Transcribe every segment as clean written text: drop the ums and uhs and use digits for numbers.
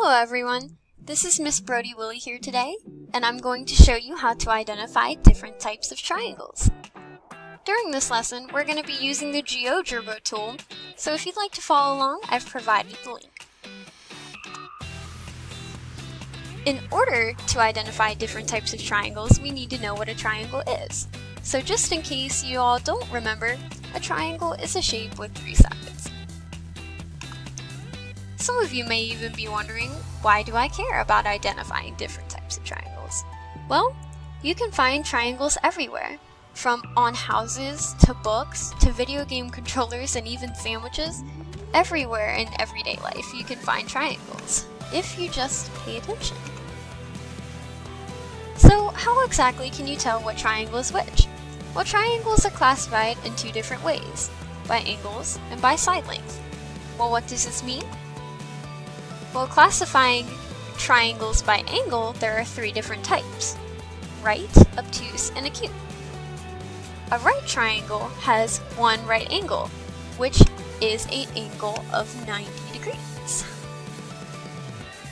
Hello everyone, this is Miss Brodie-Willey here today, and I'm going to show you how to identify different types of triangles. During this lesson, we're going to be using the GeoGebra tool, so if you'd like to follow along, I've provided the link. In order to identify different types of triangles, we need to know what a triangle is. So just in case you all don't remember, a triangle is a shape with three sides. Some of you may even be wondering, why do I care about identifying different types of triangles? Well, you can find triangles everywhere, from on houses, to books, to video game controllers, and even sandwiches. Everywhere in everyday life you can find triangles, if you just pay attention. So how exactly can you tell what triangle is which? Well, triangles are classified in two different ways, by angles and by side length. Well, what does this mean? Well, classifying triangles by angle, there are three different types: right, obtuse, and acute. A right triangle has one right angle, which is an angle of 90 degrees.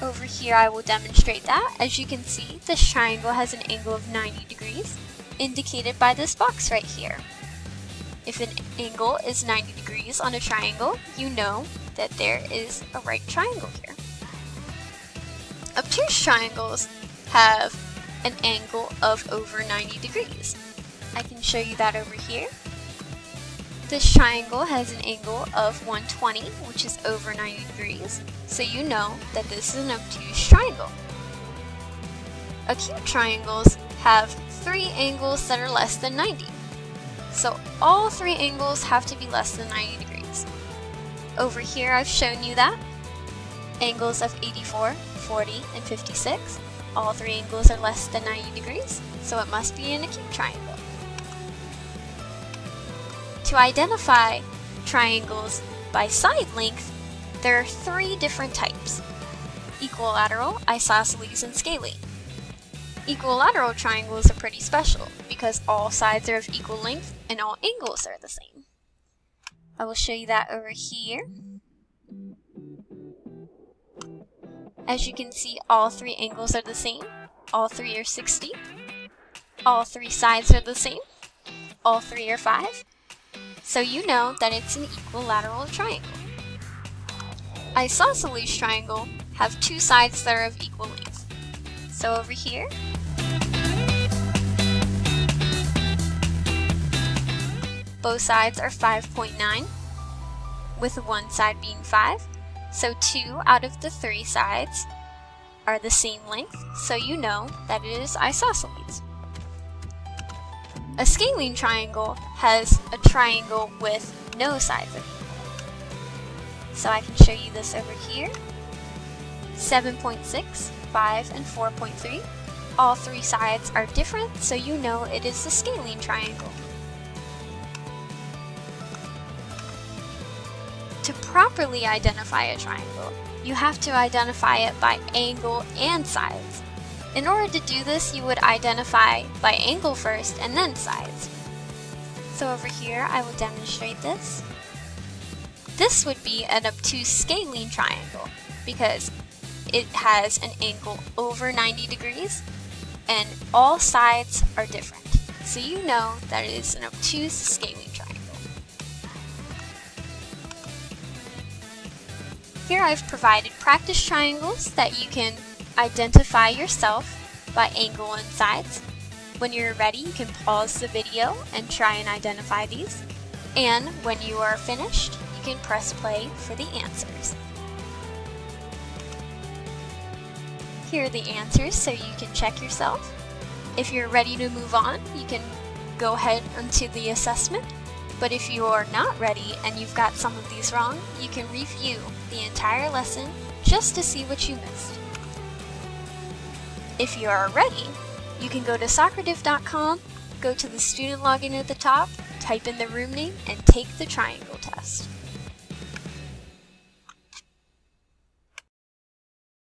Over here I will demonstrate that. As you can see, this triangle has an angle of 90 degrees, indicated by this box right here. If an angle is 90 degrees on a triangle, you know that there is a right triangle here. Obtuse triangles have an angle of over 90 degrees. I can show you that over here. This triangle has an angle of 120, which is over 90 degrees, so you know that this is an obtuse triangle. Acute triangles have three angles that are less than 90. So all three angles have to be less than 90 degrees. Over here I've shown you that. Angles of 84, 40, and 56. All three angles are less than 90 degrees, so it must be an acute triangle. To identify triangles by side length, there are three different types: equilateral, isosceles, and scalene. Equilateral triangles are pretty special because all sides are of equal length and all angles are the same. I will show you that over here. As you can see, all three angles are the same. All three are 60. All three sides are the same. All three are 5. So you know that it's an equilateral triangle. Isosceles triangle have two sides that are of equal length. So over here, both sides are 5.9, with one side being 5. So 2 out of the 3 sides are the same length, so you know that it is isosceles. A scalene triangle has a triangle with no sides of equal. So I can show you this over here. 7.6, 5, and 4.3. All three sides are different, so you know it is a scalene triangle. To properly identify a triangle, you have to identify it by angle and sides. In order to do this, you would identify by angle first and then sides. So over here, I will demonstrate this. This would be an obtuse scalene triangle because it has an angle over 90 degrees and all sides are different. So you know that it is an obtuse scalene triangle. Here I've provided practice triangles that you can identify yourself by angle and sides. When you're ready, you can pause the video and try and identify these. And when you are finished, you can press play for the answers. Here are the answers so you can check yourself. If you're ready to move on, you can go ahead onto the assessment. But if you are not ready and you've got some of these wrong, you can review the entire lesson just to see what you missed. If you are ready, you can go to soccerdiff.com, go to the student login at the top, type in the room name, and take the triangle test.